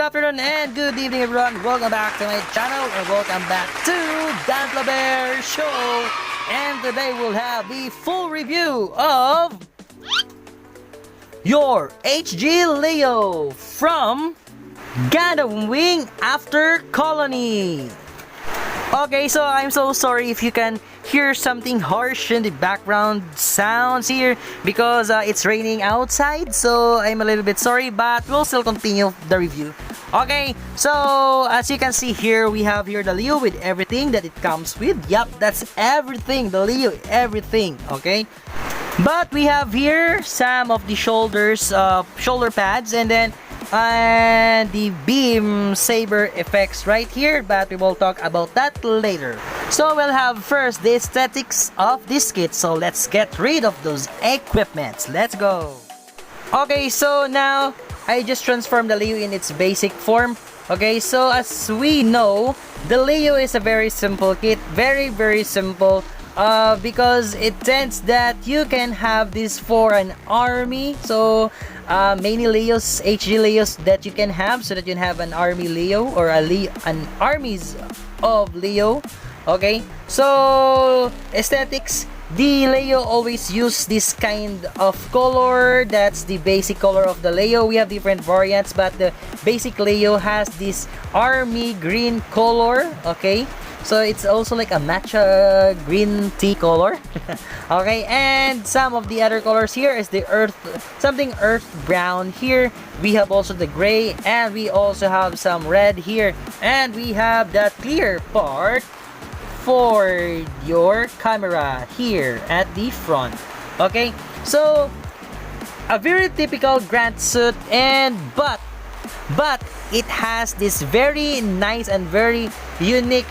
afternoon and good evening everyone. Welcome back to my channel and welcome back to Dan Bear Show. And today we'll have the full review of your HG Leo from GUNDAM WING After Colony. Okay, so I'm so sorry if you can hear something harsh in the background sounds here because it's raining outside, so I'm a little bit sorry, but we'll still continue the review. Okay, so as you can see here, we have here the Leo with everything that it comes with. Yup, that's everything, the Leo, everything, okay? But we have here some of the shoulder pads and then the beam saber effects right here, but we will talk about that later. So we'll have first the aesthetics of this kit, so let's get rid of those equipments. Let's go. Okay, so now I just transformed the Leo in its basic form. Okay, so as we know, the Leo is a very simple kit, very simple. Because it tends that you can have this for an army, so many Leos, HG Leos that you can have, so that you can have an army Leo or an armies of Leo. Okay, so aesthetics, the Leo always use this kind of color. That's the basic color of the Leo. We have different variants, but the basic Leo has this army green color. Okay, so it's also like a matcha green tea color. Okay, and some of the other colors here is the something earth brown here. We have also the gray, and we also have some red here, and we have that clear part for your camera here at the front. Okay, so a very typical Grant suit, and but it has this very nice and very unique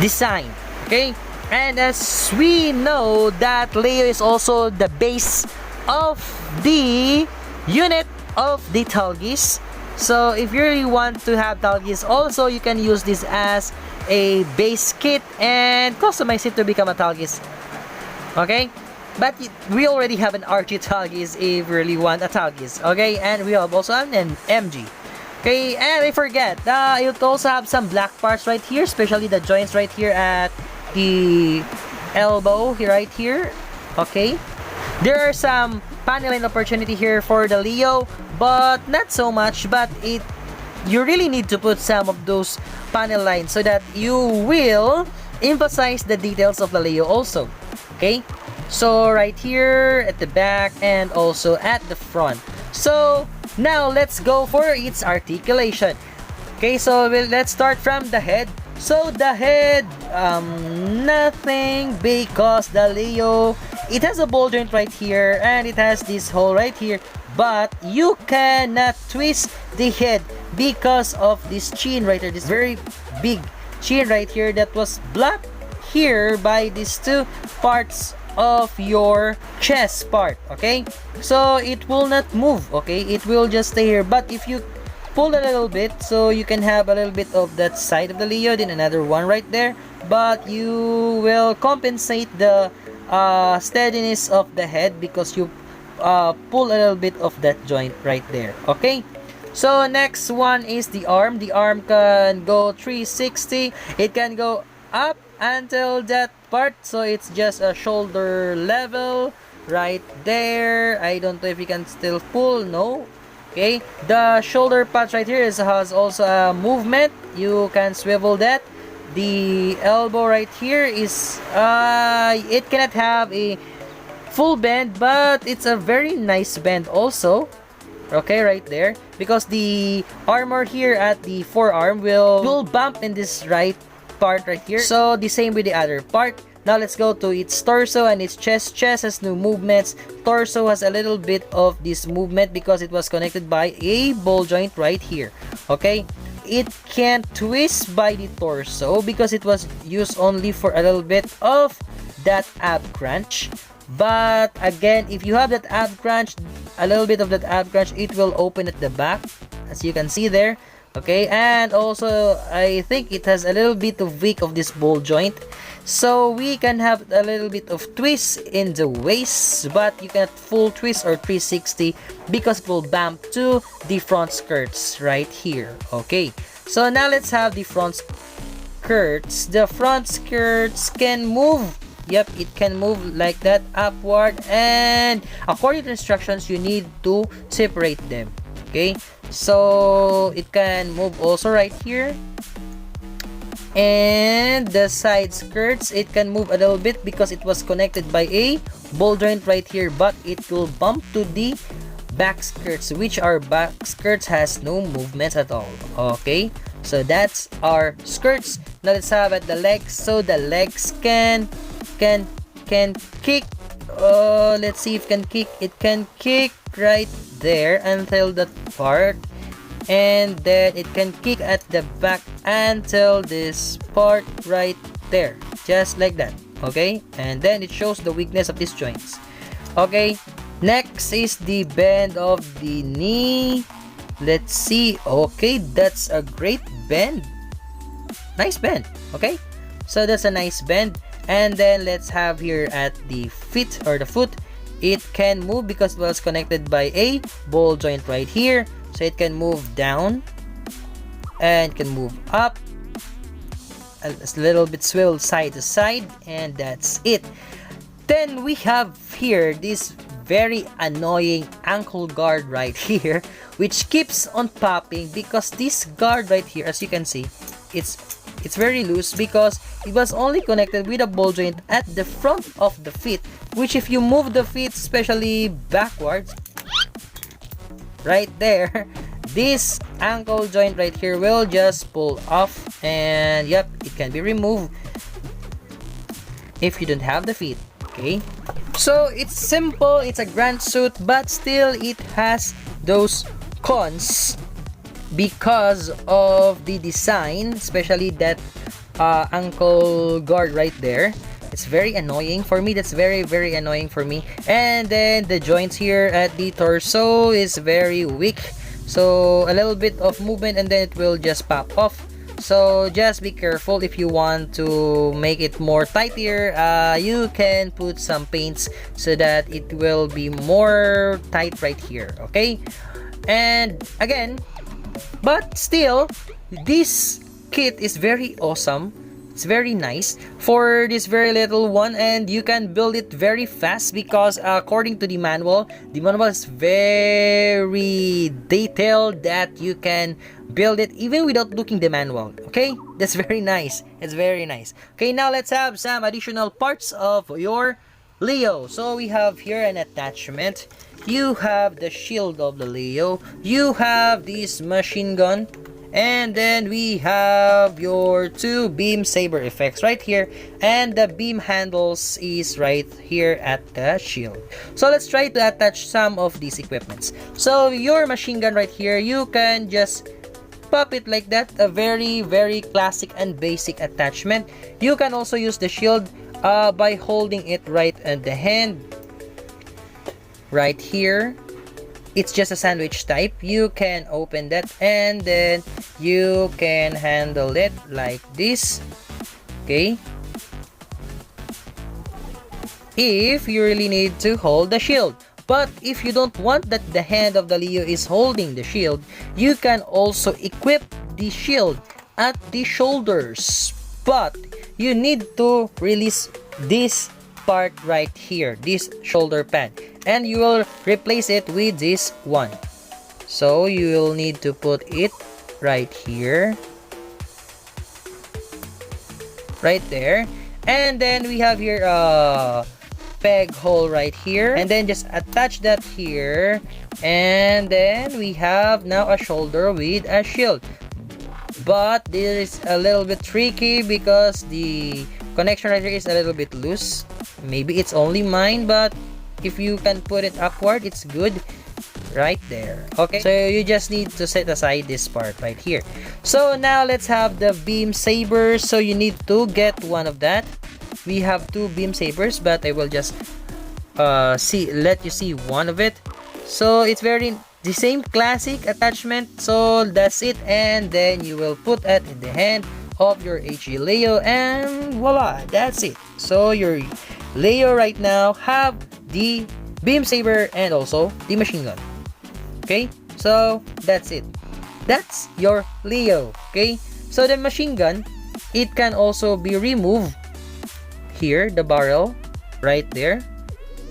design. Okay, and as we know that Leo is also the base of the unit of the Talgis, so if you really want to have Talgis also, you can use this as a base kit and customize it to become a Talgis. Okay, but we already have an RG Talgis if you really want a Talgis. Okay, and we have also an MG. Okay, and I forget, you also have some black parts right here, especially the joints right here at the elbow here, right here. Okay, there are some paneling opportunity here for the Leo, but not so much. But you really need to put some of those panel lines so that you will emphasize the details of the Leo also. Okay, so right here at the back and also at the front. So now let's go for its articulation. Okay, so let's start from the head. So the head, nothing, because the Leo, it has a ball joint right here and it has this hole right here, but you cannot twist the head because of this chin right here, this very big chin right here that was blocked here by these two parts of your chest part. Okay, so it will not move. Okay, it will just stay here, but if you pull a little bit, so you can have a little bit of that side of the Leo, then another one right there, but you will compensate the steadiness of the head because you pull a little bit of that joint right there. Okay, so next one is the arm. The arm can go 360. It can go up until that part, so it's just a shoulder level right there. I don't know if you can still pull. No. Okay, the shoulder patch right here has also a movement. You can swivel that. The elbow right here is it cannot have a full bend, but it's a very nice bend also. Okay, right there, because the armor here at the forearm will bump in this right part right here. So the same with the other part. Now let's go to its torso and its chest. Chest has no movements. Torso has a little bit of this movement because it was connected by a ball joint right here. Okay, it can't twist by the torso because it was used only for a little bit of that ab crunch. But again, if you have that ab crunch, a little bit of that ab crunch, it will open at the back, as you can see there. Okay, and also I think it has a little bit of weak of this ball joint. So we can have a little bit of twist in the waist, but you cannot full twist or 360 because it will bump to the front skirts right here. Okay, so now let's have the front skirts. The front skirts can move. Yep, it can move like that, upward, and according to instructions, you need to separate them. Okay, so it can move also right here. And the side skirts, it can move a little bit because it was connected by a ball joint right here, but it will bump to the back skirts, which our back skirts has no movements at all. Okay, so that's our skirts. Now let's have at the legs. So the legs can kick. Let's see if it can kick. It can kick right there until that part, and then it can kick at the back until this part right there, just like that. Okay, and then it shows the weakness of these joints. Okay, next is the bend of the knee. Let's see. Okay, that's a great bend. Nice bend. Okay, so that's a nice bend. And then let's have here at the feet or the foot, it can move because it was connected by a ball joint right here. So it can move down and can move up, a little bit swivel side to side, and that's it. Then we have here this very annoying ankle guard right here, which keeps on popping because this guard right here, as you can see, it's very loose because it was only connected with a ball joint at the front of the feet, which if you move the feet, especially backwards, right there, this ankle joint right here will just pull off, and yep, it can be removed if you don't have the feet. Okay, so it's simple, it's a grand suit, but still it has those cons because of the design, especially that ankle guard right there. It's very annoying for me. That's very annoying for me. And then the joints here at the torso is very weak, so a little bit of movement and then it will just pop off. So just be careful. If you want to make it more tighter, you can put some paints so that it will be more tight right here. Okay, and again, but still, this kit is very awesome. It's very nice for this very little one, and you can build it very fast because according to the manual is very detailed that you can build it even without looking the manual. Okay, that's very nice. It's very nice. Okay, now let's have some additional parts of your Leo. So we have here an attachment. You have the shield of the Leo. You have this machine gun. And then we have your two beam saber effects right here, and the beam handles is right here at the shield. So let's try to attach some of these equipments. So your machine gun right here, you can just pop it like that, a very classic and basic attachment. You can also use the shield by holding it right in the hand right here. It's just a sandwich type. You can open that and then you can handle it like this. Okay, if you really need to hold the shield. But if you don't want that the hand of the Leo is holding the shield, you can also equip the shield at the shoulders. But you need to release this part right here, this shoulder pad, and you will replace it with this one. So you will need to put it right here, right there, and then we have here a peg hole right here, and then just attach that here, and then we have now a shoulder with a shield. But this is a little bit tricky because the connection right here is a little bit loose. Maybe it's only mine, but if you can put it upward, it's good right there. Okay, so you just need to set aside this part right here. So now let's have the beam sabers. So you need to get one of that. We have two beam sabers, but I will just let you see one of it. So it's very the same classic attachment. So that's it, and then you will put it in the hand of your HG Leo, and voila, that's it. So your Leo right now have the beam saber and also the machine gun. Okay, so that's it. That's your Leo. Okay, so the machine gun, it can also be removed here, the barrel right there,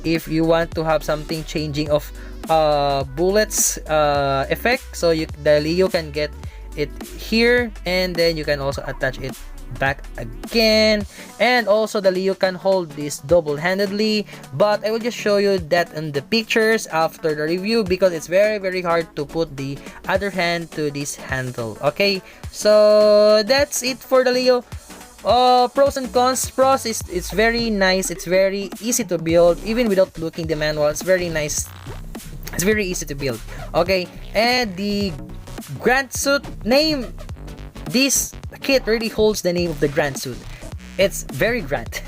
if you want to have something changing of bullets effect. So the Leo can get it here, and then you can also attach it back again, and also the Leo can hold this double-handedly, but I will just show you that in the pictures after the review, because it's very hard to put the other hand to this handle. Okay, so that's it for the Leo. Pros and cons. Pros is it's very nice, it's very easy to build even without looking the manual. It's very nice, it's very easy to build. Okay, and the Grand Suit name, this kit really holds the name of the Grand Suit. It's very grand.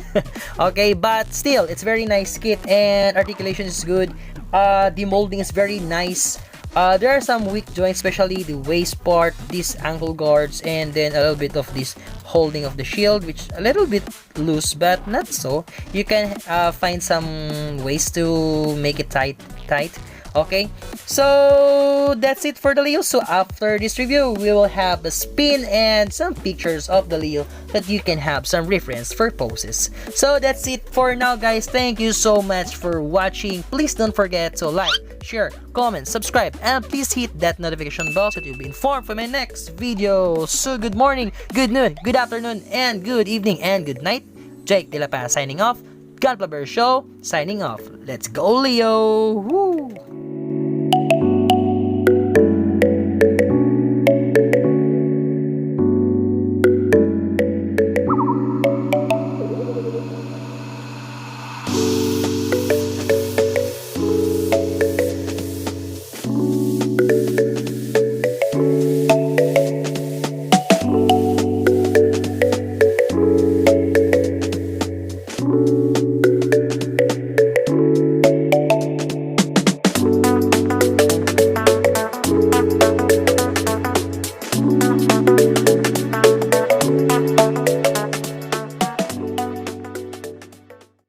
Okay, but still it's very nice kit, and articulation is good. The molding is very nice. There are some weak joints, especially the waist part, these ankle guards, and then a little bit of this holding of the shield, which a little bit loose, but not so. You can find some ways to make it tight. Okay, so that's it for the Leo. So after this review, we will have a spin and some pictures of the Leo that you can have some reference for poses. So that's it for now, guys. Thank you so much for watching. Please don't forget to like, share, comment, subscribe, and please hit that notification bell so you'll be informed for my next video. So good morning, good noon, good afternoon, and good evening, and good night. Jake De La Paz signing off. Gunpla Bear Show signing off. Let's go, Leo! Woo!